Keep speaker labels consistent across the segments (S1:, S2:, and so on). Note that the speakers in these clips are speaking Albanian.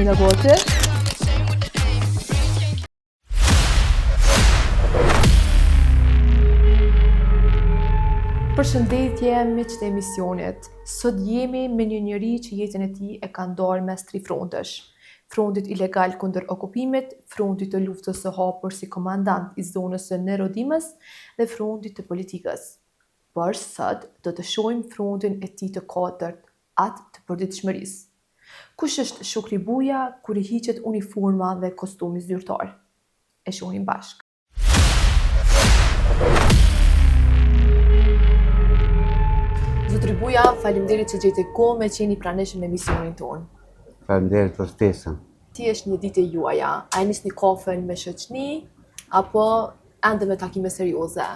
S1: nga bote. Përshëndetje miqtë e emisionit. Sot jemi me një njeri që jetën e tij e ka ndarë mes 3 frontësh. Frontit ilegal kundër okupimit, frontit të luftës së hapur si komandant i zonës së Nerodimës dhe frontit të politikës. Por sot do të shohim frontin e tij të katërt, atë të përditshmërisë. Kush është Shukri Buja kur I hiqet uniforma dhe kostumi zyrtar? E shohim bashkë. Zotri Buja, faleminderit që gjete kohë me qenë I pranishëm në emisionin tonë.
S2: Faleminderit për ftesën.
S1: Ti është një ditë e juaja, a e nisni kafën me shoqni apo ende me takime serioze?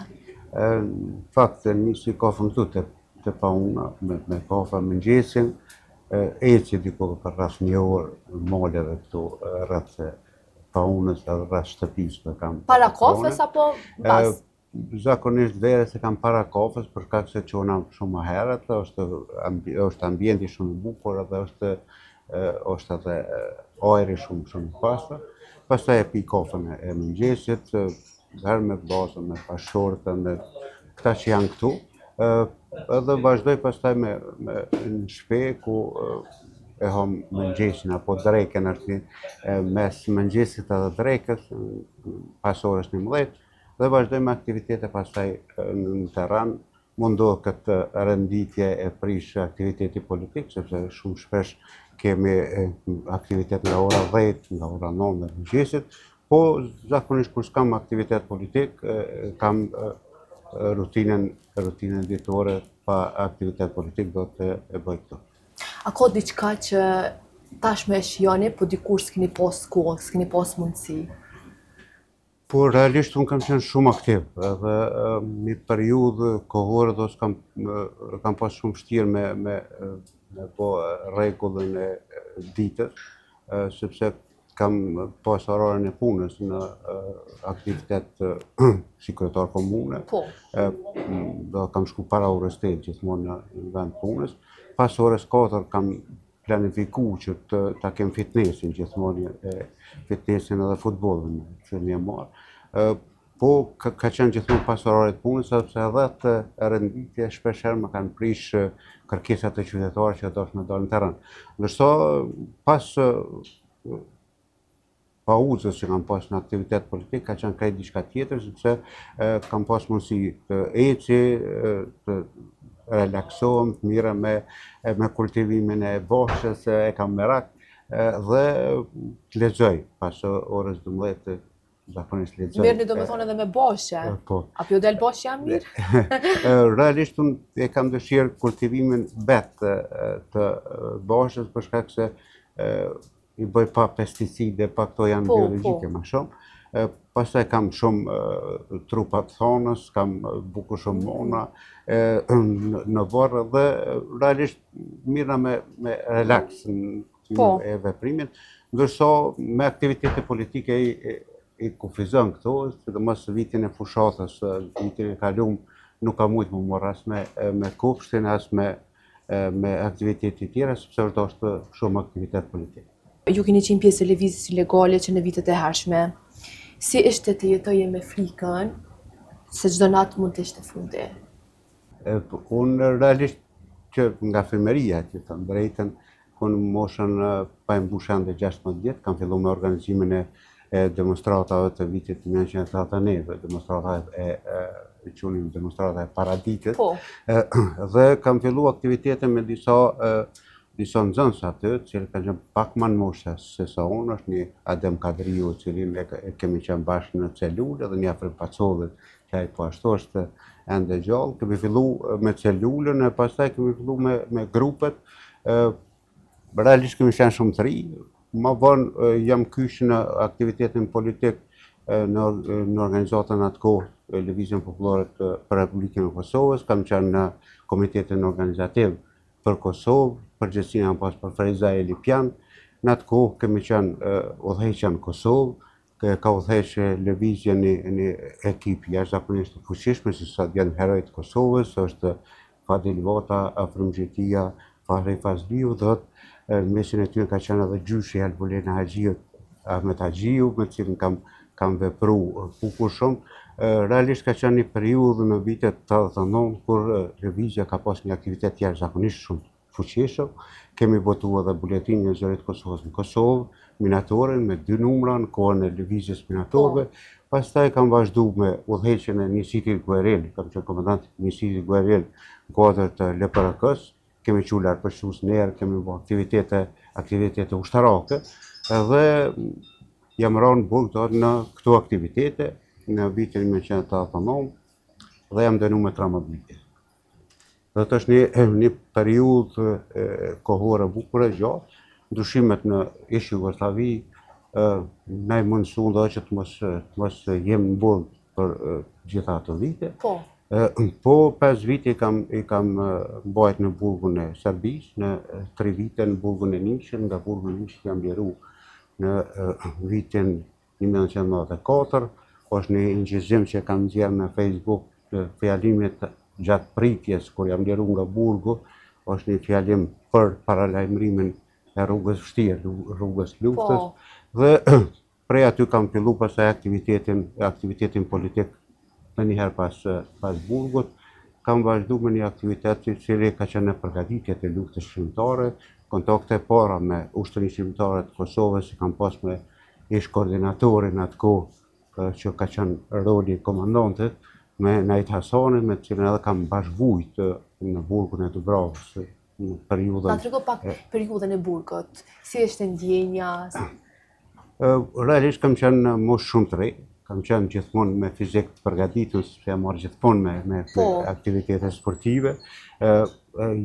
S2: Në fakt, nisi kafën këtu të pauna, me kafa mëngjesin, eci diku për rreth 1 orë maleve këtu rreth paunës edhe rreth shtëpisë kam.
S1: Para kafës apo pas?
S2: Zakonisht verës e kam para kafës për shkak se çona shumë më herët, është ambienti shumë I bukur edhe është edhe ajri shumë I pastër. Pastaj e pi kafën e mëngjesit, herë me bazë, me pashortë, me këta që janë këtu. Edhe vazhdoj pastaj me në shtëpi ku e ham mëngjesin apo drekën mes mëngjesit edhe drekës pas orës 11 dhe vazhdoj me aktivitete pastaj në terren. Mundohet këtë renditje e prish aktiviteti politik sepse shumë shpesh kemi aktivitet nga ora 10, nga ora 9 në mëngjesit, po zakonisht kur s'kam aktivitet politik kam rutinën ditore pa aktivitet politik do të e bëj këtu.
S1: A ka diçka që tashmë e shijoni, po dikur s'keni pas kohë, s'keni pas mundësi?
S2: Po realisht unë kam qenë shumë aktiv, edhe një periudhë kohore do kam pas shumë vështirë me po rregullin e ditës, sepse kam pas oraren e punës në aktivitet si kryetar komune.
S1: Po.
S2: Do kam shku para orës 8 gjithmonë në vend punës. Pas orës 4 kam planifikuar që ta kem fitnessin gjithmonë, fitnessin edhe futbollin që më marr. Po ka qenë gjithmonë pas orarit punës, sepse edhe të renditje shpeshherë më kanë prish kërkesat e qytetarëve që doshin të dalin në terren. Ndërsa pas pauzës që kam pas në aktivitet politik, ka qenë krejt diçka tjetër, sepse kam pas mundësi të eci, të relaksohem, të mirë me kultivimin e boshës, e kam merak, dhe të lexoj pas orës 12 zakonisht lexoj.
S1: Mirë, do të thonë edhe me boshë.
S2: Po.
S1: Apo ju del boshja mirë?
S2: Realisht unë e kam dëshirë kultivimin të boshës për shkak se I bëj pa pesticide, pa këto janë biologjike më shumë. Pastaj kam shumë trupa të thonës, kam bukur shumë mona në varr dhe realisht mirë me relaks e veprimin, ndërsa me aktivitete politike I kufizon këto, sidomos vitin e fushatës, vitin e kaluar nuk kam mujt më marr as me kopshtin, as me aktivitete tjera, sepse është shumë aktivitet politik.
S1: Ju keni qenë pjesë e lëvizjes ilegale që në vitet e hershme. Si ishte të jetoje me frikën se çdo natë mund të ishte fundi?
S2: Unë realisht që nga fëmëria, që të drejtën, kur në moshën pa e mbushën dhe 16 vjet, kam filluar me organizimin e demonstratave të vitit 1989, demonstratave e qunim demonstrata e paraditit, dhe kam filluar aktivitete me disa nxënës aty, që kanë qenë pak më në moshë se sa unë, është një Adem Kadriu, cilin e kemi qenë bashkë në celulë, dhe një Afrim Pacollit, që ai po ashtu është ende gjallë. Kemi fillu me celulën, e pastaj kemi fillu me grupet. Realisht kemi qenë shumë të ri. Më vonë jam kyç në aktivitetin politik në organizatën atë kohë, Lëvizjen Popullore për Republikën e Kosovës, kam qenë në komitetin organizativ për Kosovë, përgjithësinë jam pas për Feriza Elipian. Në atë kohë kemi qenë udhëheqja në Kosovë, ka udhëheqë lëvizje një ekip jashtëzakonisht të fuqishëm, si sot janë herojt Kosovës, është Fadil Vota, Afrim Xhetia, Fahri Fazliu, dhe Në mesin e tyre ka qenë edhe gjyshi Albolena Haxhiut, Ahmet Haxhiu, me cilin kam vepru fukur shumë. Realisht ka qenë një periudhë në vitet 89 kur lëvizja ka pas një aktivitet jashtëzakonisht shumë fuqishëm. Kemi botu edhe buletinin e zërit Kosovës në Kosovë, minatorin me 2 numra në kohën e lëvizjes minatorëve. Pastaj kam vazhdu me udhëheqjen e njësitit Guerrel, kam qenë komandant njësitit Guerrel në kuadër të LPRK-s. Kemi qu lartëpërshtues nerë, kemi bërë aktivitete ushtarake dhe jam rënë burg në këto aktivitete në vitin 1989 dhe jam dënu me 13 vite. Dhe të është një periudhë kohore bukure gjatë, ndryshimet në ish Jugosllavi na i mundësuan dhe që të mos jem në burg për gjitha ato vite. Po 5 vite i kam mbajt në burgun e Serbisë, në 3 vite në burgun e Niçit, nga burgun e Niçit jam liru në vitin 1994, është një inqizim që kam nxjerrë në Facebook të fjalimit gjatë pritjes, kur jam liru nga burgu, është një fjalim për paralajmërimin e rrugës vështirë, rrugës luftës, dhe prej aty kam fillu pastaj aktivitetin politik në njëherë pas burgut. Kam vazhdu me një aktivitet i cili ka qenë në përgatitje të luftës shqiptare, kontakte para me ushtërinë shqiptare të Kosovës, kam pas me ish koordinatorin atë kohë që ka qenë roli komandantit, me Najt Hasanin, me cilën edhe kam bashkëvujt në burgun e Dubravës në periudhën.
S1: Ta trego pak periudhën e burgut, si është ndjenja?
S2: Realisht kam qenë moshë shumë të re, kam qenë gjithmonë me fizik të përgatitur, se jam marrë gjithmonë me aktivitete sportive.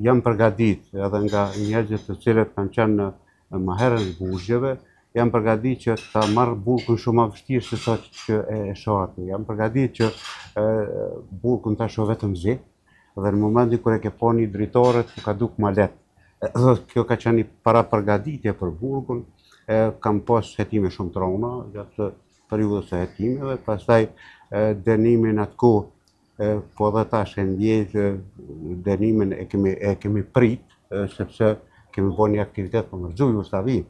S2: Jam përgatit edhe nga njerëzit të cilët kanë qenë më herën në burgjeve, jam përgatit që ta marrë burgun shumë më vështirë se sa që e shohati. Jam përgatit që burgun ta shoh vetëm zi, dhe në momentin kur e ke pa një dritare, ka duk ma lehtë. Dhe kjo ka qenë një parapërgatitje për burgun, kam pas hetime shumë të rona gjatë periudhës së hetimeve, pastaj dënimin atë kohë, po dhe tash e ndjej dënimin e kemi prit, sepse kemi bërë një aktivitet për mërzhu Jugosllavi,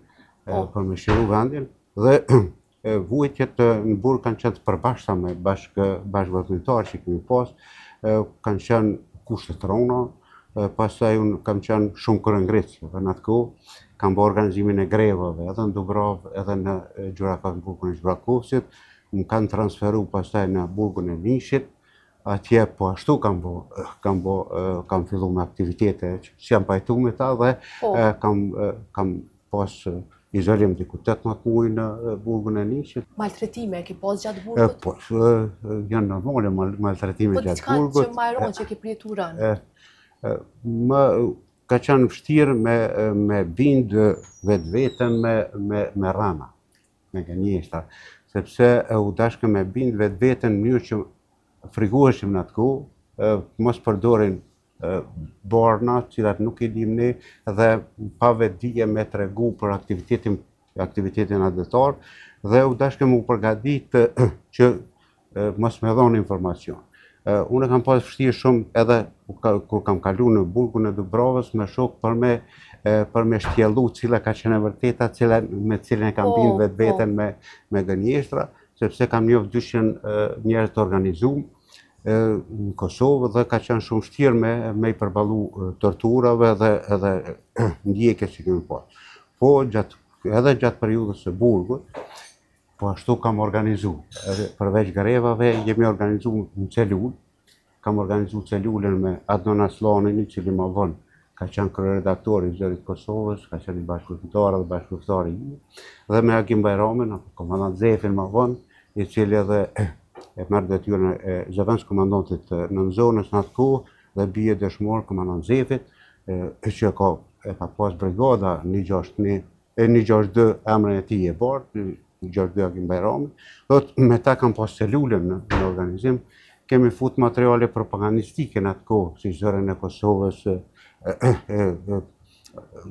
S2: për me shiru vendin, dhe vujtjet në burg kanë qenë të përbashkëta me bashkëveprimtarë që kemi pas, kanë qenë kushte të rona, pastaj unë kam qenë shumë kërëngric, dhe në atë kohë kam bërë organizimin e grevave, edhe në Dubravë, edhe në Gjurakovë, në burgun e Gjurakovësit, më kanë transferu pastaj në burgun e Niçit, atje po ashtu kam fillu me aktivitete që jam pajtu me ta dhe kam pas izolim diku 18 muaj në burgun e Niçit.
S1: Maltretime ke pas gjatë burgut?
S2: Po, janë normale maltretime gjatë burgut.
S1: Po diçka që më haron që ke prjetu rënë?
S2: Më ka qenë vështirë me bindë vetveten me rana, me gënjeshtra, sepse u dashkëm me bindë vetveten në mënyrë që frigueshim në atë kohë, mos përdorin barna, cilat nuk i dim ne, dhe pa vetdije me tregu për aktivitetin adetar, dhe u dashkëm u përgatit që mos me dhonë informacion. Unë kam pas vështirë shumë edhe kur kam kalu në burgun e Dubravës me shok për me shtjellu cila ka qenë e vërteta, me cilën e kam bindë vetveten me gënjeshtra, sepse kam njohë 200 njerëz të organizuar në Kosovë dhe ka qenë shumë vështirë me i përballu torturave dhe ndjekjes që kemi pas. Po edhe gjatë periudhës së burgut, po ashtu kam organizu. Përveç grevave, jemi organizu në celul. Kam organizu celulën me Adnan Aslanin, i cili ma vonë ka qenë kryeredaktori i Zërit Kosovës, ka qenë i bashkëpunëtar dhe bashkëpunëtari i imi, dhe me Agim Bajramin, komandant Zefin ma vonë, i cili edhe e merr detyrën e zëvendës komandantit në zonës në atë kohë dhe bie dëshmor komandant Zefit, që ka pas brigada 162 emrin e tij e bardh, 162 Agim Bajrami. Me ta kam pas celulën në organizim, kemi fut materiale propagandistike në atë kohë, si Zërin e Kosovës,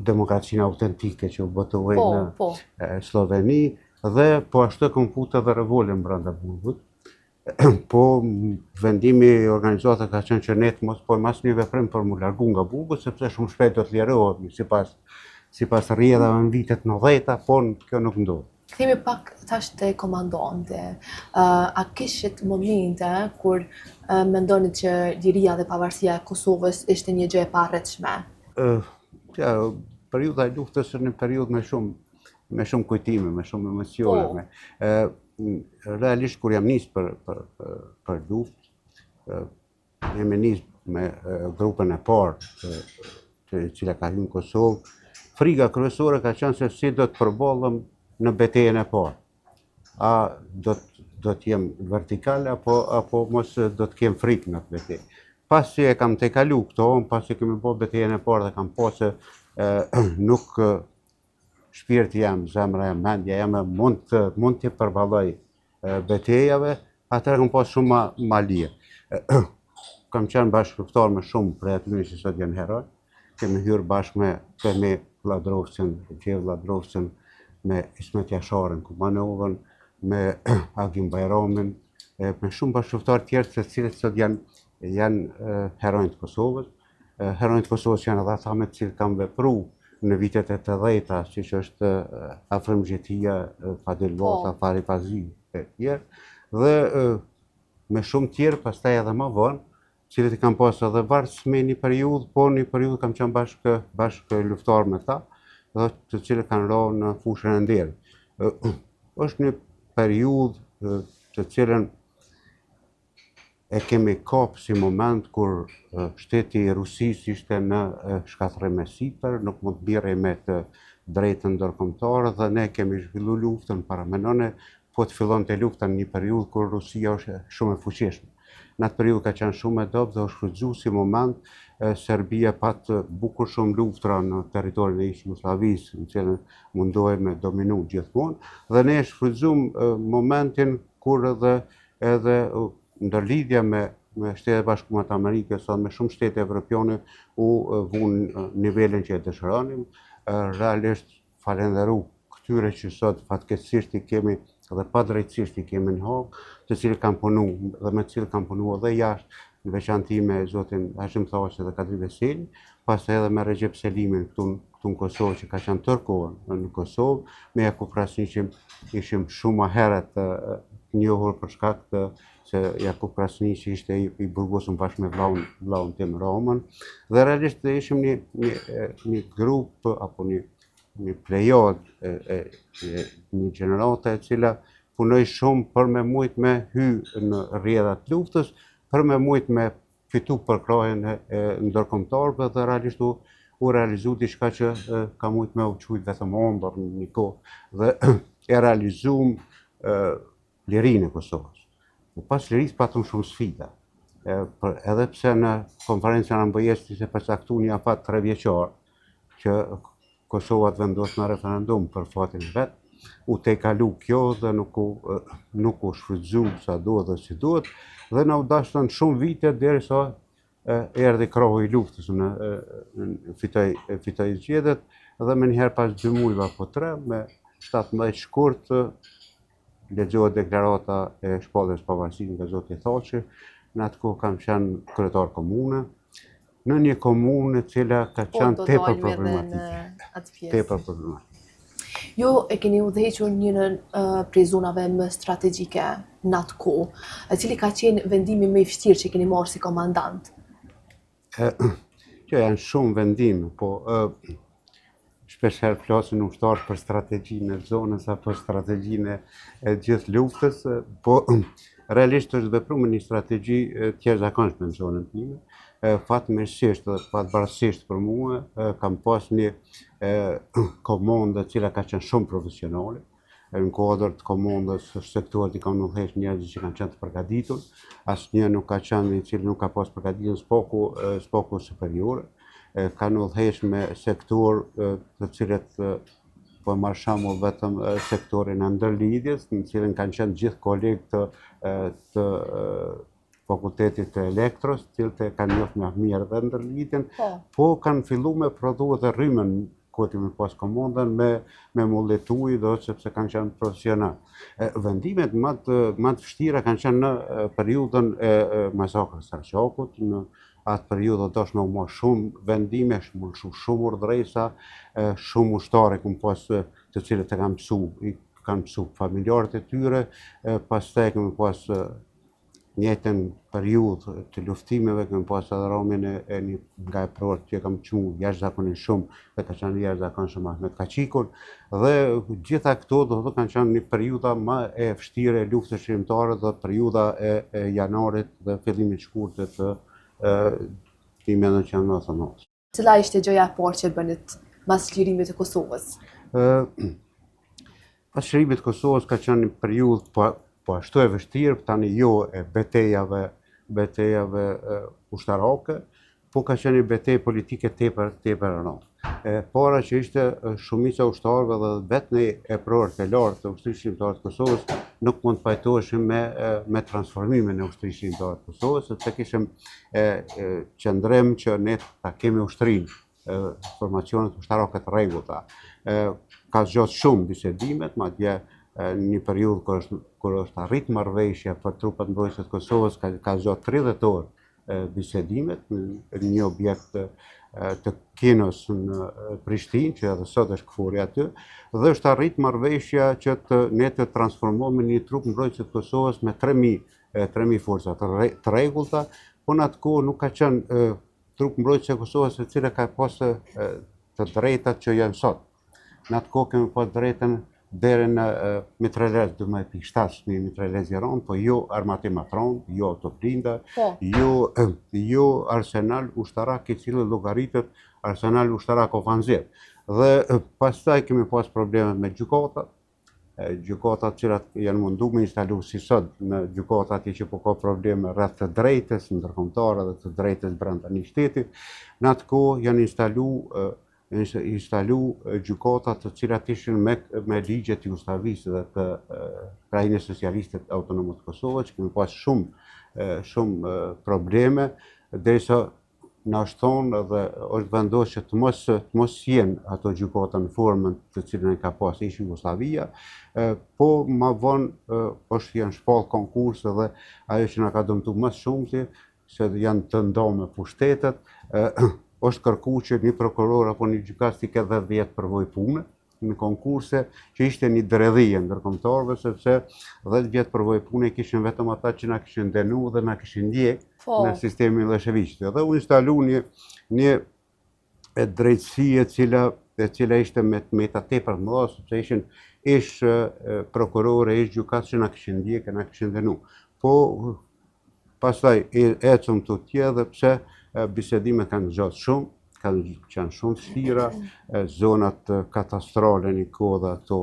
S2: demokracinë autentike që u botohej në Sloveni, dhe po ashtu kam fut edhe revolën brenda burgut. Po vendimi i organizatës ka qenë që ne mos po mas një veprim për mu largu nga burgu, sepse shumë shpejt do të lirohemi sipas sipas rrjedhave në vitet 90, po kjo nuk ndodhi.
S1: Kthehemi pak tash te komandante. A kishit momente kur mendoni që liria dhe pavarësia e Kosovës ishte një gjë e parritshme?
S2: Periudha e luftës është një periudhë me shumë kujtime, me shumë emocione. Realisht kur jam nis për luftë, jam nis me grupën e parë e cila ka hyrë në Kosovë. Frika kryesore ka qenë se si do të përballem në betejën e parë. A do të jem vertikal apo mos do të kem frikë në atë betejë. Pasi e kam tejkalu këto, pasi kemi bërë betejën e parë dhe kam pasë nuk shpirti jam, zemra jam, mendja jam mund të përballoj betejave, atëherë kam pasë shumë ma lirë. Kam qenë bashkëpunëtor me shumë prej atyre që sot janë heroj. Kemi hyrë bashkë me Fehmi Vlladrovcin, Gjergj Vlladrovcin, me Ismet Jasharin Kumanovën, me Agim Bajramin, me shumë bashkëpunëtor tjerë të cilët sot janë heronjë të Kosovës. Heronjë të Kosovës janë edhe ata me të cilët kam vepruar në vitet e 80-ta, siç është Afrim Xhetia, Fadil Vota, Fari Pazi e tjerë, dhe me shumë tjerë pastaj edhe më vonë, cilët i kam pasur edhe varësisht me një periudhë, po një periudhë kam qenë bashkë luftar me ta, dhe të cilët kanë rënë në fushën e nderit. Është një periudhë të cilën e kemi kapë si moment kur shteti i Rusisë ishte në shkatërrim me sipër, nuk mund të bjerrej me të drejtën ndërkombëtare dhe ne kemi zhvilluar luftën para menone, po të fillonte lufta në një periudhë kur Rusia është shumë e fuqishme. Në atë periudhë ka qenë shumë e dobët dhe është shfrytzuar si moment. Serbia patë bukur shumë luftra në territorin e Jugosllavisë, në cilën mundohej me dominu gjithmonë, dhe ne shfrytzuam momentin kur edhe ndërlidhja me Shtetet e Bashkuara të Amerikës dhe me shumë shtete evropiane u vunë nivelin që e dëshironim. Realisht falenderu këtyre që sot fatkeqësisht i kemi dhe padrejtësisht i kemi në Hagë, të cilët kanë punuar dhe me të cilët kanë punuar edhe jashtë, në veçanti me zotin Hashim Thaçi dhe Kadri Veseli, pastaj edhe me Recep Selimin këtu në Kosovë që ka qenë tërkohën në Kosovë, me Jakub Krasniqin ishim shumë më herët njohur për shkak të se Jakub Krasniqi ishte i burgosur bashkë me vllahun tim Roman, dhe realisht ishim një grup apo një plejad, një gjenerate e cila punoi shumë për me mujt me hy në rrjedhat luftës, për me mujt me fitu përkrahjen e ndërkombëtarëve dhe realisht u realizu diçka që ka mujt me u quajt vetëm ëndër në një kohë dhe e realizuam lirinë e Kosovës. Pas lirisë patëm shumë sfida, edhe pse në konferencën e MBS ishte përcaktuar një afat 3 vjeçar që Kosova të vendos në referendum për fatin e vet, u tejkalu kjo dhe nuk u shfrytzu sa duhet dhe si duhet, dhe na u dashën shumë vite derisa erdhi krahu i luftës, fitoi zgjedhjet dhe më njëherë pas 2 muajve apo 3, me 17 shkurt lexohet deklarata e shpalljes pavarësisë nga zoti Thaçi. Në atë kohë kam qenë kryetar komune, në një komunë e cila ka qenë tepër problematike.
S1: Jo e keni udhëhequr njërin prej zonave më strategjike në atë kohë, e cili ka qenë vendimi më i vështirë që keni marrë si komandant?
S2: Që janë shumë vendime, po shpesh herë flasin ushtarët për strategjinë e zonës apo strategjinë e gjithë luftës, po realisht është vepruar me një strategji të jashtëzakonshme në zonën time. Fatmirësisht dhe fatbarësisht për mua kam pas një komandë e cila ka qenë shumë profesionale. Në kuadër të komandës sektorit i kanë udhëhequr njerëz që kanë qenë të përgatitur, asnjë nuk ka qenë i cili nuk ka pas përgatitje spoku superiore. Kanë udhëhequr me sektor të cilët po marr shembull vetëm sektorin e ndërlidhjes, në cilën kanë qenë gjithë kolegë të fakultetit të elektros, të cilët e kanë njohur më mirë dhe ndërlidhjen, po kanë filluar me prodhu edhe rrymën ku kemi pas komandën me mulletuj dhe sepse kanë qenë profesional. Vendimet më të vështira kanë qenë në periudhën e masakrës së Arçakut, atë periudhë do është më shumë vendime, shumë urdhresa, shumë ushtare këmë pas të cilët e kanë mësu familjarët e tyre, pastaj kemi pas njëjtën periudhë të luftimeve, kemi pas edhe romin e një nga eprorët që kam qmu jashtëzakonisht shumë dhe ka qenë jashtëzakonshëm Ahmet Kaçikun, dhe gjitha këto do të kanë qenë një periudha më e vështirë e luftës shqiptare dhe periudha e janarit dhe fillimit shkurtit të 1999.
S1: Cila ishte gjëja e parë që bënit mas lirimit të Kosovës?
S2: Pas lirimit të Kosovës ka qenë një periudhë po ashtu e vështirë, tani jo e betejave ushtarake, po ka qenë një betejë politike tepër rëndë. Para që ishte shumica ushtarëve dhe vetë në eprorët e lartë të ushtrisë shqiptare të Kosovës nuk mund të pajtoheshim me transformimin e ushtrisë shqiptare të Kosovës, sepse kishim qëndrim që ne ta kemi ushtrinë, formacionet ushtarake të rregullta. Ka zgjat shumë bisedimet, madje një periudhë kur është arrit marrëveshja për trupat mbrojtëse të Kosovës, ka zgjat 30 orë bisedimet në një objekt të kinos në Prishtinë, që edhe sot është kfuri aty, dhe është arrit marrëveshja që ne të transformohemi në një trup mbrojtëse të Kosovës me 3000 forca të rregullta, po në atë kohë nuk ka qenë trup mbrojtëse të Kosovës e cila ka pas të drejtat që janë sot. Në atë kohë kemi pas drejtën deri në mitraillez 12.7, një mitraillez Iran, po jo armati matron, jo autoblinda, jo arsenal ushtarak i cili llogaritet arsenal ushtarak ofanziv. Dhe pastaj kemi pas probleme me gjykatat, gjykatat cilat janë mundu me instalu si sot në gjykatat që po ka probleme rreth të drejtës ndërkombëtare dhe të drejtës brenda një shteti. Në atë kohë janë instalu gjykatat të cilat ishin me ligjet e Jugosllavisë dhe të Krajinës Socialiste Autonome të Kosovës, kemi pas shumë probleme, derisa na është thonë dhe është vendosur që të mos jenë ato gjykata në formën të cilën e ka pas ish Jugosllavia, po ma vonë janë shpall konkurse dhe ajo që na ka dëmtuar më shumë se janë të ndonë pushtetet, është kërku që një prokuror apo një gjykatës t'i ketë 10 vjet përvojë pune në konkurse, që ishte një dredhije ndërkombëtarëve, sepse 10 vjet përvojë pune kishin vetëm ata që na kishin denu dhe na kishin ndjek në sistemin Miloševićit. Dhe u instalu një drejtësi e cila ishte me ta tepër të mëdha, sepse ishin ish prokurore, ish gjykatës që na kishin ndjek e na kishin denu. Po pastaj ecëm të tjerë dhe pse bisedimet kanë gjatë shumë, kanë qenë shumë vështira, zonat katastrale një kohë dhe ato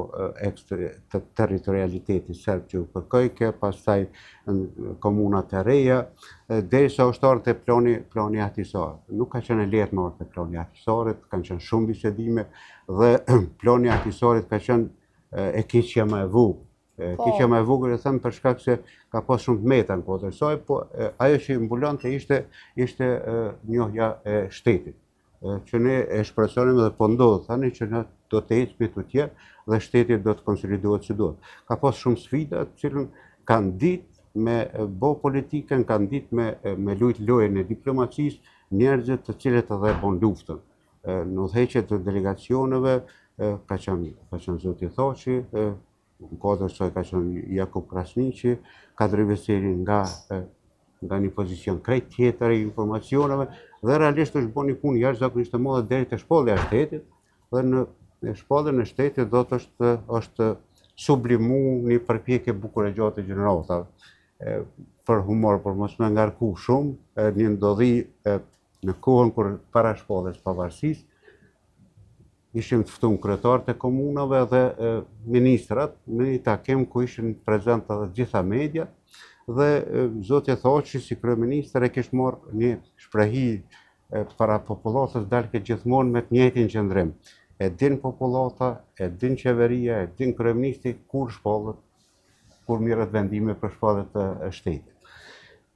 S2: të territorialiteti serb që u përkojke, pastaj në komunat e reja, derisa ushtarët e plani Ahtisarit. Nuk ka qenë lehtë me orët e plani Ahtisarit, kanë qenë shumë bisedime dhe plani Ahtisarit ka qenë e keqja më e vogël. Keqja më e vogël e them për shkak se ka pas shumë meta në kohën e saj, po ajo që mbulonte ishte njohja e shtetit, që ne e shpresonim dhe po ndodh tani që ne do të ecmi të tjerë dhe shteti do të konsolidohet si duhet. Ka pas shumë sfida të cilën kanë ditë me bo politikën, kanë ditë me lujt lojën e diplomacisë, njerëzit të cilët edhe bon luftën. Në udhëheqje të delegacioneve ka qenë zoti Thaçi, në kodër saj ka qenë Jakub Krasniqi, Kadri Veseli nga një pozicion krejt tjetër i informacioneve, dhe realisht është bo një punë jashtëzakonisht të madhe deri te shpallja e shtetit, dhe në shpalljen e shtetit do të është sublimu një përpjekje bukur e gjatë e gjeneratave. Për humor, por mos me ngarku shumë, një ndodhi në kohën kur para shpalljes pavarësisë, ishim të ftuar kryetarët e komunave dhe ministrat në një takim ku ishin prezent edhe gjitha media, dhe zoti Thaçi si kryeministër e kishte marrë një shprehi para popullatës dalë gjithmonë me të njëjtin qëndrim. E din popullata, e din qeveria, e din kryeministri kur mirret vendime për shpalljet e shtetit.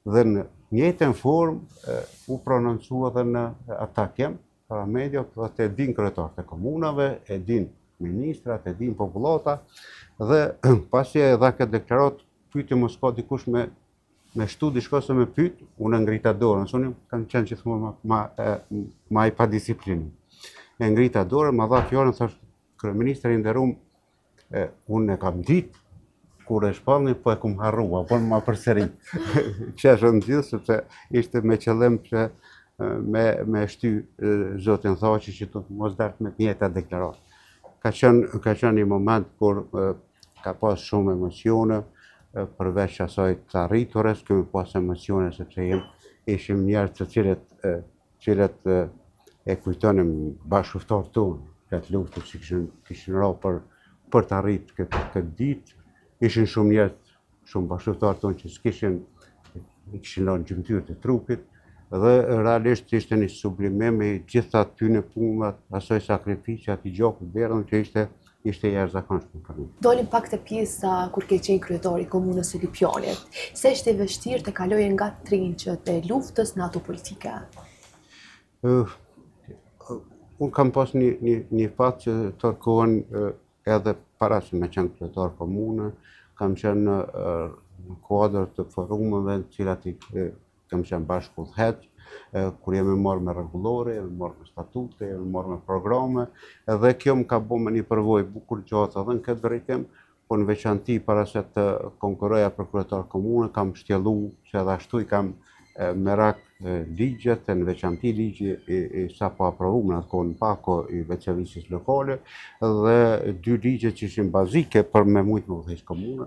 S2: Dhe në njëjtën formë u prononcua edhe në atë takim para mediat, dhe e din kryetarët e komunave, e din ministrat, e din popullata, dhe pasi e dha këtë deklarat, pyeti mos ka dikush me me shtu diçka se me pyet, unë ngrita dorën, unë kam qenë gjithmonë ma i pa disiplinë. E ngrita dorën, ma dha fjalën, thash, kryeministri i nderuar, unë e kam ditë kur e shpallni, po e kum harrua, po ma përsëri. Qeshën gjithë, sepse ishte me qëllim që me shty zotin Thaçi që të mos dart me mjeta deklaratë. Ka qenë një moment kur ka pas shumë emocione, përveç asaj të arritures, kemi pas emocione sepse ishim njerëz të cilët e kujtonim bashkëftarët tonë, këtë luftë që kishin ra për të arritë këtë ditë. Ishin shumë njerëz, shumë bashkëftarë tonë që kishin lënë gjymtyrë të trupit, dhe realisht ishte një sublimim i gjitha tyne punëve, asoj sakrifiqe, ati gjakut verën që ishte jashtëzakonshëm për ne.
S1: Dolim pak të pjesa kur ke qenë kryetari i komunës së Lipjanit. Se ishte vështirë të kaloje nga trinçët e luftës në ato politike?
S2: Unë kam pas një fat që tërkohen edhe para se me qenë kryetar komune, kam qenë në kuadër të forumeve në cilat kam qenë bashkë udhëheq, kur jemi marrë me rregullore, jemi marrë me statute, jemi marrë me programe, edhe kjo më ka bërë me një përvojë bukur gjatë edhe në këtë drejtim, po në veçanti para se të konkuroja për kryetar komune, kam shtjellu që edhe ashtu i kam merak ligjet, në veçanti ligji i sapo aprovuar në atë kohë në pako i veçavisjes lokale, dhe dy ligje që ishin bazike për me mujtë me udhëheq komune,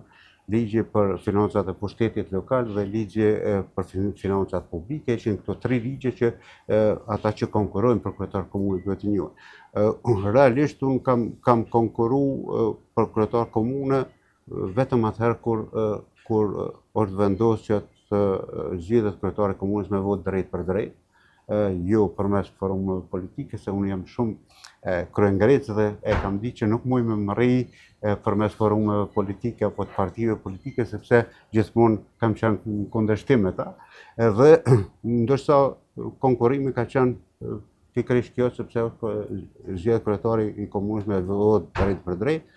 S2: ligji për financat e pushtetit lokal dhe ligji për financat publike, ishin këto tri ligje që ata që konkurrojnë për kryetar komune duhet të njohin. Realisht unë kam konkurru për kryetar komune vetëm atëherë kur është vendosur që të zgjedhet kryetari i komunës me votë drejt për drejt, jo përmes forumeve politike, se unë jam shumë kryengrec dhe e kam ditë që nuk muj me më rri përmes forumeve politike apo të partive politike, sepse gjithmonë kam qenë në kundërshtim me ta. Dhe ndoshta konkurrimi ka qenë pikërisht kjo, sepse zgjedhet kryetari i komunës me votë drejt për drejt.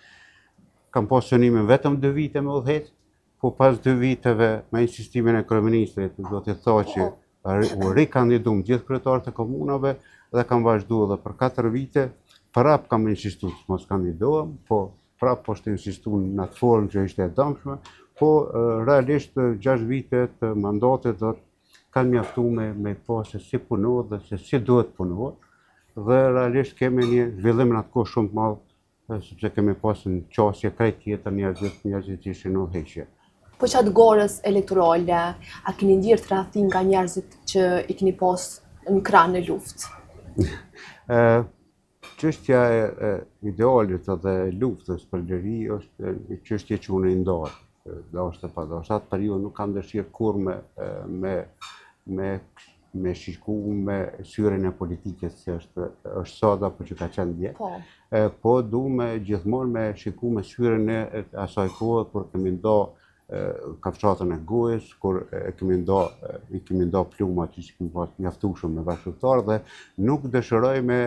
S2: Kam pas synimin vetëm 2 vite me udhëheq, po pas 2 viteve me insistimin e kryeministrit, zotit Thaçi, u rikandiduam gjithë kryetarët e komunave dhe kam vazhduar edhe për 4 vite, prap kam insistuar të mos kandidohem, po prap po të insistuar në atë formë që ishte e dëmshme, po realisht 6 vite të mandatit do kanë mjaftuar me pa se si punohet dhe se si duhet punohet, dhe realisht kemi një zhvillim në atë kohë shumë të madh, sepse kemi pasur në qasje krejt tjetër njerëzit që ishin në udhëheqje.
S1: Po qatë gorës elektorale, a keni ndjerë tradhtim nga njerëzit që i keni pas në krah në luftë?
S2: Çështja e idealit dhe luftës për liri është një çështje që unë i ndar. Dashur pa dashur, atë periudhë nuk kam dëshirë kurrë me shiku me syrin e politikës që është sot apo që ka qenë dje. Po du me gjithmonë me shiku me syrin e asaj kohe kur kemi nda kafshatën e gojës, kur i kemi nda plumat që kemi pas mjaftueshëm me bashkëtarë dhe nuk dëshiroj me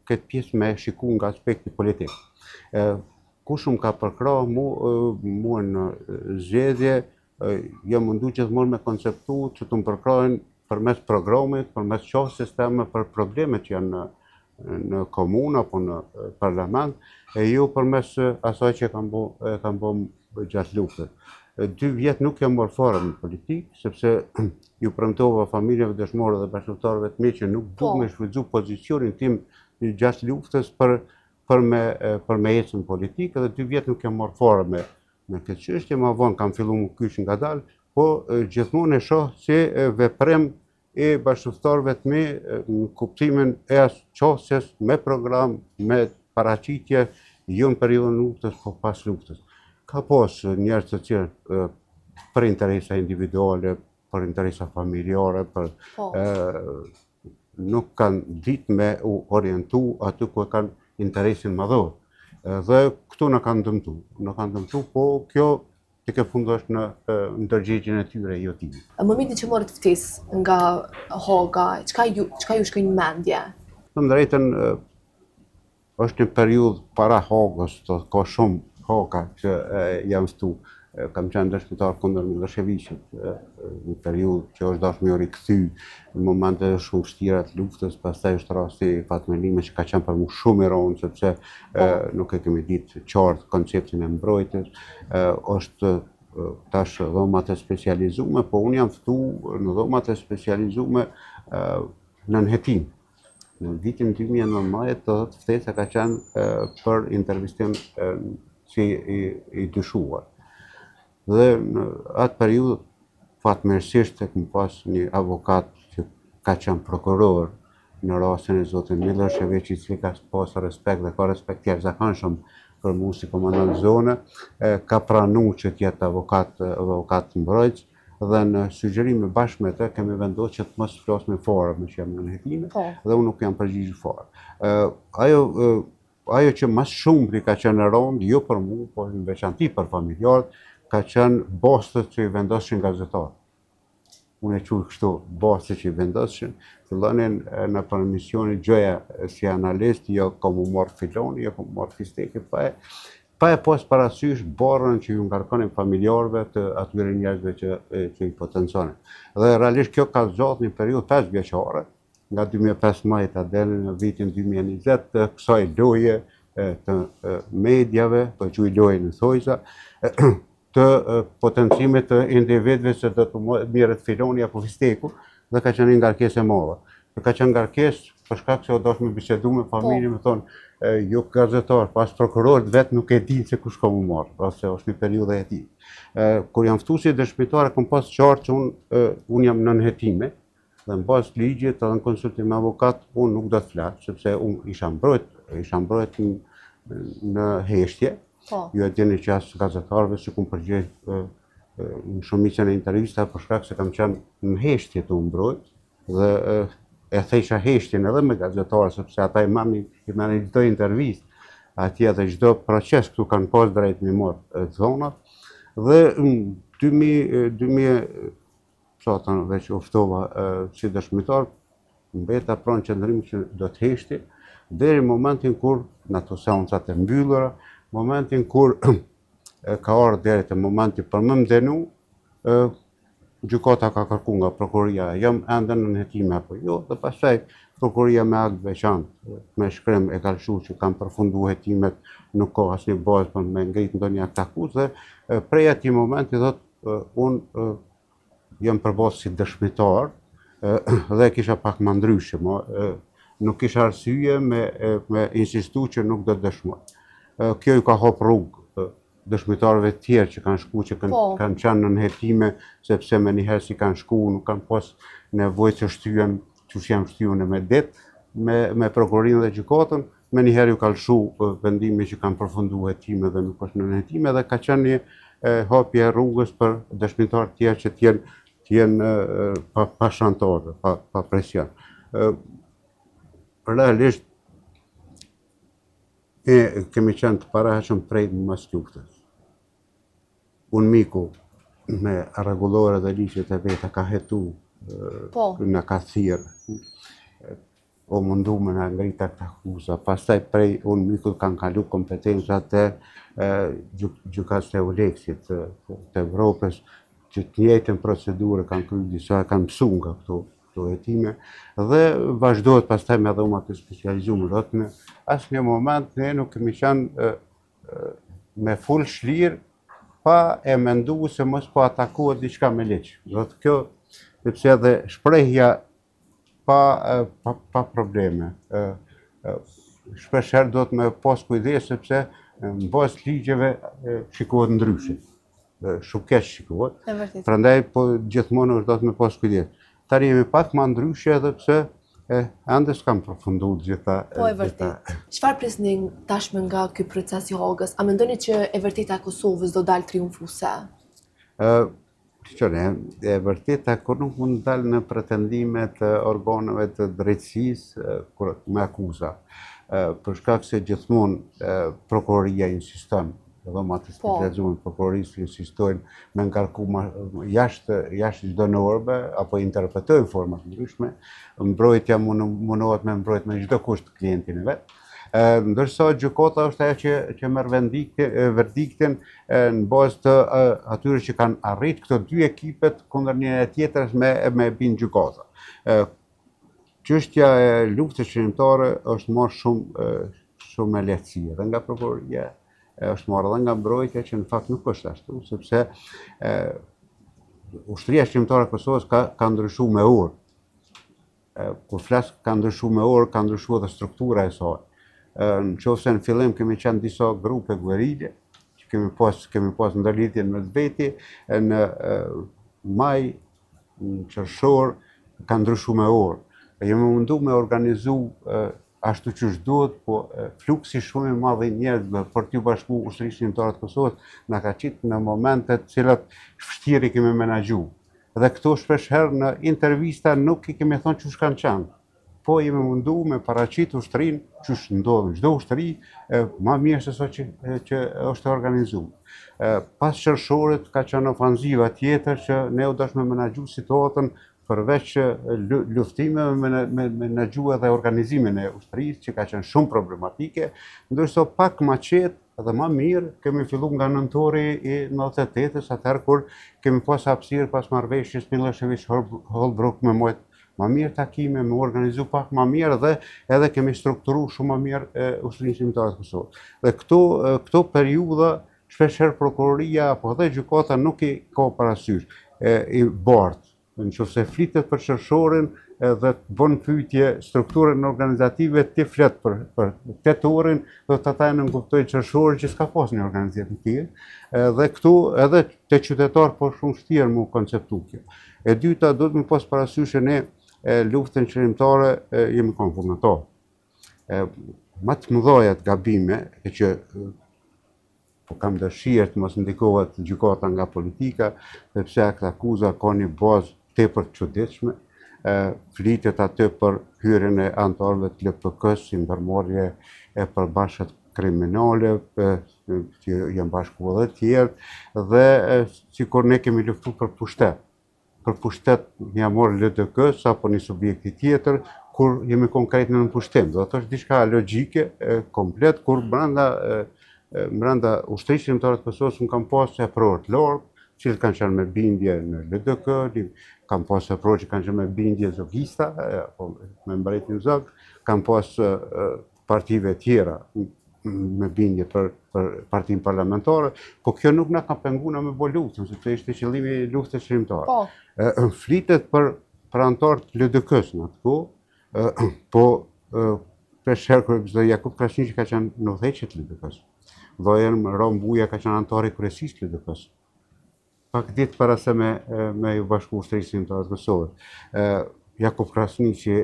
S2: këtë pjesë me shiku nga aspekti politik. Kush më ka përkrah mua në zgjedhje, jam mundu gjithmonë me konceptu që të më përkrahin përmes programit, përmes qasjes sisteme për problemet që janë në komunë apo në parlament, e jo përmes asaj që kam bë gjatë luftës. 2 vjet nuk jam marrë fare në politikë, sepse ju premtova familjeve dëshmorë dhe bashkëtarëve të mi që nuk du me shfrytzu pozicionin tim gjatë luftës për me ecën politikë, dhe 2 vjet nuk jam marrë fare me këtë çështje, ma vonë kam fillu më kyç ngadalë, po gjithmonë e shoh si veprim e bashkëtarëve të mi në kuptimin e qasjes me program, me paraqitje, jo në periudhën e luftës, po pas luftës. Ka pas njerëz të cilë për interesa individuale, për interesa familjare, nuk kanë ditë me u orientu aty ku e kanë interesin madhor. Dhe këtu në kanë dëmtu, po kjo të ke fundosh në ndërgjegjen e tyre, jo time.
S1: Momentin që morët ftesë nga Haga, çka ju shkoi në mendje?
S2: Në drejtën, është një periudhë para Hagës, ka shumë Haga që jam ftu. kam qenë dëshmitar kundër Miloševićit, një periudhë që është dashur me u rikthy në momente shumë vështira të luftës, pastaj është rasti Fatmelime që ka qenë për mua shumë i rëndë sepse nuk e kemi ditë qartë konceptin e mbrojtjes, është tash dhomat e specializume, po unë jam ftu në dhomat e specializume në nëhetim. Në vitin 2019 të ftesa ka qenë për intervistim si i dyshuar. Dhe në atë periudhë, fatmirësisht e kam pas një avokat që ka qenë prokuror në rastin e zotit Milošević, i cili ka pas respekt dhe ka respekt të jashtëzakonshëm për mua si komandant zone, ka pranuar që të jetë avokat mbrojtës dhe në sugjerime bashkë me të kemi vendosur që të mos flasim fare me që jam në nëhetime dhe unë nuk jam përgjigjur fare. Ajo që mas shumë ka qenë rëndë, jo për mua, por në veçanti për familjarët, ka qenë bastët që i vendoshin gazetarë. Unë e quaj kështu, bastët që i vendoshin, fillonin në përmisioni gjëja si analist, jo kom u marrë filoni, jo kom u marrë fisteke, pa e pas parasysh barën që ju ngarkonin familjarëve të atyre njerëzve që i potenconin. Dhe realisht kjo ka zgjat një periudhë 5 vjeçare, nga 2015 deri në vitin 2020 të kësaj loje të medjave, po quaj loje në thojza, të potencimit të individëve se do të merret filoni apo fisteku, dhe ka qenë një ngarkesë e madhe. Ka qenë ngarkesë për shkak se u dosh me bisedu me familjen, me thonë, jo gazetar, pas prokurorët vetë nuk e dinë se kush ka mu marrë, ose është një periudhë e tij. Kur jam ftu si dëshmitar, kam pas qartë që unë jam në nëhetime, dhe në bazë të ligjit edhe në konsultim me avokat, unë nuk do të flas, sepse unë isha mbrojt në heshtje. Ju e dini që as gazetarëve që kum përgjigj në shumicën e intervista për shkak se kam qenë në heshtje të mbrojt dhe e thesha heshtjen edhe me gazetarë sepse ata i marrin çdo intervistë, atje edhe çdo proces këtu kanë pas drejt me marrë zonat dhe 2000 sotën veç uftova si dëshmitar, mbeta pranë qëndrimit që do të heshti, deri momentin kur në ato seancat e mbyllura, momentin kur ka ardhur deri te momenti për më mdenu, gjykata ka kërkuar nga prokuroria, jam ende në nëhetime apo jo, dhe pastaj prokuroria me akt veçantë, me shkrim e ka lëshuar që kanë përfunduar hetimet, nuk ka asnjë bazë për me ngrit ndonjë akt akuzë, dhe prej atij momenti thotë unë jam përbos si dëshmitar dhe kisha pak më ndryshe, nuk kisha arsye me insistu që nuk do të dëshmoj. Kjo ju ka hap rrugë dëshmitarëve tjerë që kanë shku, që kanë qenë në nëhetime, sepse me njëherë si kanë shku, nuk kanë pas nevojë që shtyen, që jam shtyen me det, me prokurorinë dhe gjykatën, me njëherë ju ka lëshu vendimi që kanë përfunduar hetime dhe nuk është në nëhetime, dhe ka qenë një hapje rrugës për dëshmitarë tjerë që t'jenë pa shantore, pa presion. Realisht, kemi qenë të paraheshëm prej mas luftës. Unë miku me rregullore dhe ligjet e veta ka hetu, na ka thirrë, o mundu me na ngrita këtë akuza. Pastaj prej unë miku kanë kalu kompetencat e gjykatës të Euleksit, të Evropës, që të njëjtën procedurë kanë kryer disa, kanë mësuar nga këto hetime dhe vazhdohet pastaj me dhomat e specializuara. Në asnjë moment ne nuk kemi qenë me full shlirë pa e menduar se mos po atakohet diçka me ligj. Do të kjo, sepse edhe shprehja pa probleme. Shpeshherë do të me pas kujdes sepse në bazë ligjeve shikohet ndryshe. Shumë keq shikohet. Prandaj po gjithmonë është do të me pas kujdes. Tani jemi pak më ndryshe edhe pse ende s'kam përfunduar gjitha.
S1: Po e vërtet. Çfarë prisni tashmë nga ky proces i Hagës? A mendoni që e vërteta e Kosovës do dalë triumfuese?
S2: E vërteta kur nuk mund të dalë në pretendimet e organeve të drejtësisë me akuza. Për shkak se gjithmonë prokuroria insiston, dhomat e specializuara prokurorisë insistojnë me ngarku jashtë çdo norme apo interpretojnë forma të ndryshme. Mbrojtja mundohet me mbrojt me çdo kusht klientin e vet. Ndërsa gjykata është ajo që merr verdiktin në bazë të atyre që kanë arrit këto dy ekipet kundër njëra tjetrës me binë gjykata. Çështja e luftës shërimtare është marrë shumë me lehtësi edhe nga prokuroria, është marrë edhe nga mbrojtja që në fakt nuk është ashtu, sepse ushtria shërimtare e Kosovës ka ndryshuar me orë. Kur flas ka ndryshuar me orë, ka ndryshuar edhe struktura e saj. Nëse në fillim kemi qenë disa grupe guerrille, që kemi pas ndërlidhjen me veti, në maj, në qershor, ka ndryshuar me orë. Jemi mundu me organizu ashtu që duhet, po fluksi shumë i madh i njerëzve për t'u bashku ushtrisë shërimtare të Kosovës na ka qitë në momentet cilat vështirë i kemi menaxhu. Dhe këto shpeshherë në intervista nuk i kemi thonë çush kanë qenë, po jemi mundu me paraqit ushtrinë çush ndodh çdo ushtri më mirë se sa që është organizuar. Pas qershorit ka qenë ofanziva tjetër që ne u dashme menaxhu situatën përveç luftimeve me menaxhu edhe organizimin e ushtrisë që ka qenë shumë problematike, ndërsa pak më qetë edhe më mirë kemi filluar nga nëntori i 98-s, atëherë kur kemi pas hapësirë pas marrëveshjes Milošević-Holbrooke me mojt më mirë takime, me organizu pak më mirë dhe edhe kemi strukturu shumë më mirë ushtrisë shërimtare të Kosovës. Dhe këto periudha shpeshherë prokuroria apo edhe gjykata nuk i ka parasysh i bartë. Nëse flitet për qershorin dhe të bën pyetje strukturën organizative, ti flet për tetorin, do të ata në kuptoj qershorin që s'ka pas një organizim të tillë, dhe këtu edhe te qytetar po shumë vështirë mu konceptu kjo. E dyta, duhet me pas parasysh që ne luftën shërimtare jemi konfirmator. Më të mëdhajat gabime që po kam dëshirë të mos ndikohet gjykata nga politika, sepse këtë akuza ka një bazë tepër të çuditshme, flitet aty për hyrjen e anëtarëve të LPK-s si ndërmarrje e përbashkët kriminale, që janë bashkuar edhe të tjerë, dhe sikur ne kemi luftuar për pushtet. Për pushtet ja morë LDK-s apo një subjekti tjetër, kur jemi konkret në pushtim. Do të është diçka logjike, komplet, kur brenda ushtrisë shërimtare të Kosovës nuk kam pasur apror të lartë, që kanë qenë me bindje në LDK, kanë pasur apror që kanë qenë me bindje zogista, apo me mbretërin zog, kanë pasur partive tjera me bindje për partinë parlamentare, po kjo nuk na ka penguar me bë luftën, sepse ishte qëllimi i luftës shërimtare. Flitet për anëtarët të LDK-s në atë kohë, po shpeshherë kur Jakub Krasniqi ka qenë në udhëheqje të LDK-s. Vllai Rom Buja ka qenë anëtar i kryesisë të LDK-s. Pak ditë para se me ju bashku ushtrisë shërimtare të Kosovës. Jakub Krasniqi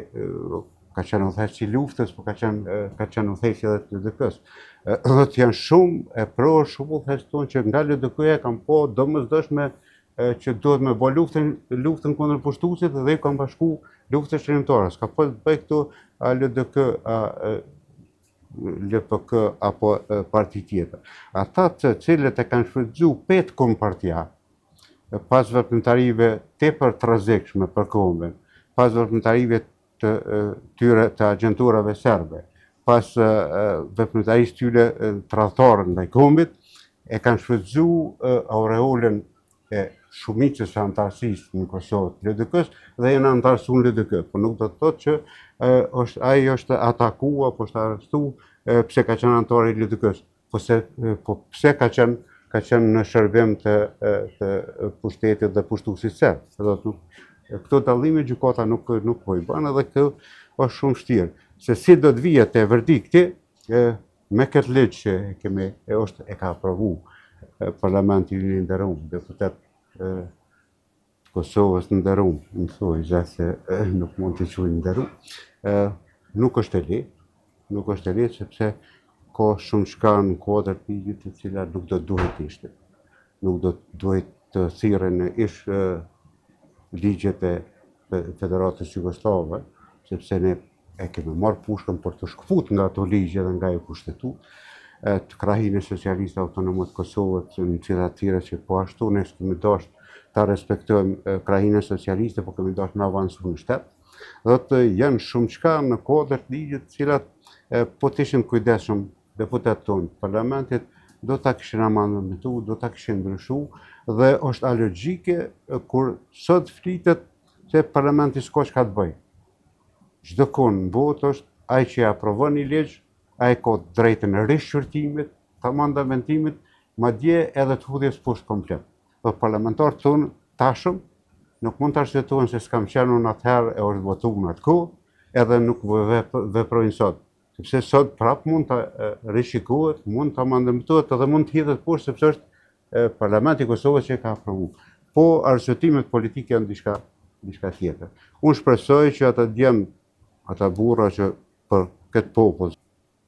S2: ka qenë udhëheqës i luftës, po ka qenë udhëheqës edhe të LDK-s. Dhe të janë shumë e prorë, shumë udhëheqës tonë që nga LDK-ja kanë po domosdoshme që duhet me bë luftën kundër pushtuesit dhe ju kanë bashku luftën shërimtare. S'ka po të bëj këtu a LDK, a LPK apo parti tjetër. Ata të cilët e kanë shfrytzuar petkun partia, pas veprimtarive tepër të rrezikshme për kombin, pas veprimtarive të tyre të agjenturave serbe, pas veprimtarisë tyre tradhtare ndaj kombit, e kanë shfrytzuar aureolën e shumicës së antarësisë në Kosovë të LDK-s dhe janë antarësuar në LDK, por nuk do të thotë që ai është atakuar apo është arrestuar pse ka qenë antar i LDK-s, po pse ka qenë në shërbim të pushtetit dhe pushtuesit serb. Këto dallime gjykata nuk po i bën, edhe kjo është shumë vështirë. Se si do të vihet te verdikti me këtë ligj që e ka aprovuar Parlamenti i nderuar, deputet Kosovës nderuar, më thuaj se nuk mund të quajë nderuar, nuk është e lehtë, sepse ka shumë shka në kodër të ligjit të cilat nuk do duhet ishte. Nuk do duhet të thirren në ish ligjet e Federatës Jugosllave, sepse ne e kemi marrë pushkën për të shkput nga ato ligje dhe nga e kushtetu, të krahinë socialiste autonome të Kosovës, në cilat tjera që po ashtu ne kemi dashur ta respektojmë krahinë socialiste, po kemi dashur me avancu në shtet. Dhe të janë shumë shka në kodër të ligjit të cilat po të ishin kujdesshëm deputetët tonë të parlamentit, do ta kishin amandamentu, do ta kishin ndryshu, dhe është alogjike kur sot flitet se parlamenti s'ka çka të bëj. Çdo kohë në botë është ai që aprovon një ligj, ai ka drejtën e rishqyrtimit, të amandamentimit, madje edhe të hudhjes poshtë komplet. Dhe parlamentarët tonë tashëm nuk mund të arsyetohen se s'kam qenë unë atëherë e është votuar në atë kohë, edhe nuk veprojnë sot. Sepse sot prap mund të rishikohet, mund të amandamentohet edhe mund të hidhet poshtë, sepse është Parlamenti i Kosovës që e ka aprovuar. Po arsyetimet politike janë diçka tjetër. Unë shpresoj që ata djemë, ata burra që për këtë popull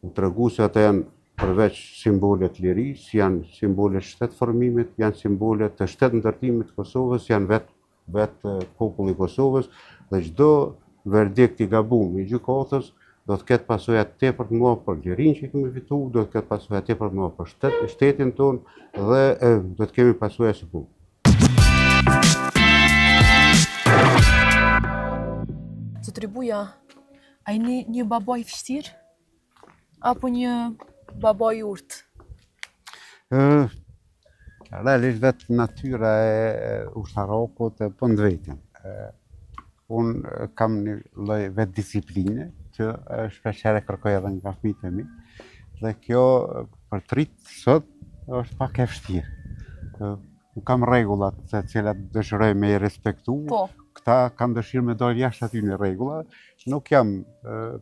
S2: u tregu se ata janë përveç simbole të lirisë, janë simbole të shtetëformimit, janë simbole të shtetëndërtimit të Kosovës, janë vetë populli i Kosovës, dhe çdo verdikt i gabuar i gjykatës do të ketë pasoja tepër të mëdha për lirinë që kemi fituar, do të ketë pasoja tepër të mëdha për shtetin tonë dhe do të kemi pasoja së bukur.
S1: Zotëri Buja, a jeni një babaj vështirë? Apo një babaj urtë?
S2: Realisht vetë natyra e ushtarakut e po ndvetjen. Unë kam një lloj vetë disipline që shpeshherë kërkoj edhe nga fëmijët e mi, dhe kjo për trit sot është pak e vështirë. Nuk kam rregullat të cilat dëshiroj me i respektu.
S1: Po.
S2: Këta kanë dëshirë me dalë jashtë atyre rregulla. Nuk jam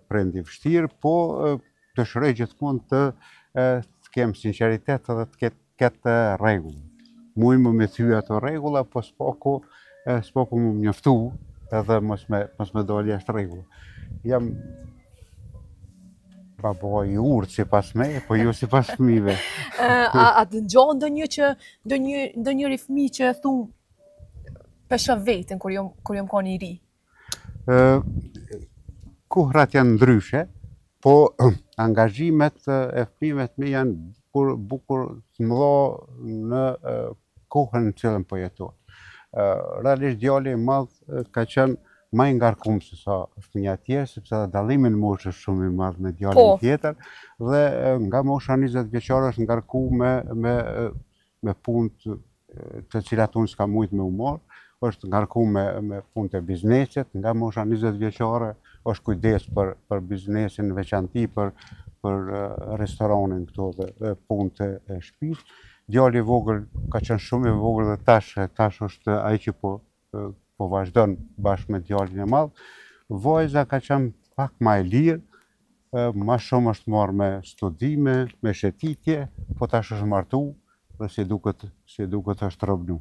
S2: prindi vështirë, po dëshiroj gjithmonë të kem sinqeritet edhe të ketë rregulla. Muj më thyë ato rregulla, po s'paku më mjaftu edhe mos me dalë jashtë rregulla. Jam babaj i urtë sipas me, po jo sipas fëmijëve.
S1: A të ngjon ndonjëri fëmijë që thu pesha veten kur jom qenë i ri?
S2: Kuhrat janë ndryshe, po angazhimet e fëmijëve të mi janë bukur të mëdha në kohën në cilën po jetojnë. Realisht djali i madh ka qenë më i ngarkuar se sa fëmija tjerë, sepse dallimi në moshë është shumë i madh me djalin tjetër, dhe nga mosha 20 vjeçare është ngarkuar me punë të cilat unë s'kam mujt me u marr, është ngarkuar me punë të biznesit, nga mosha 20 vjeçare është kujdes për biznesin, në veçanti për restoranin këto dhe punët e shtëpisë. Djali i vogël ka qenë shumë i vogël dhe tash është ai që po vazhdon bashkë me djalin e madh. Vajza ka qenë pak më e lirë, më shumë është marrë me studime, me shëtitje, po tash është martuar dhe si duket është robnu.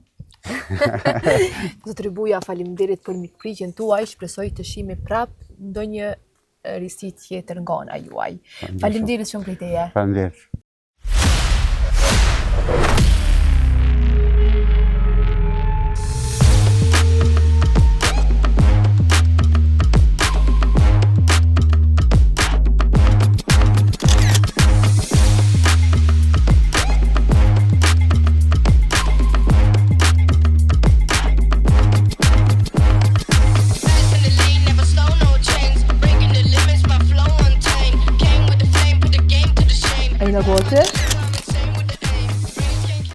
S1: Zotëri Buja, faleminderit për mikpritjen tuaj, shpresoj të shihemi prapë ndonjë risi tjetër nga ana juaj. Faleminderit shumë për ideja.
S2: Faleminderit.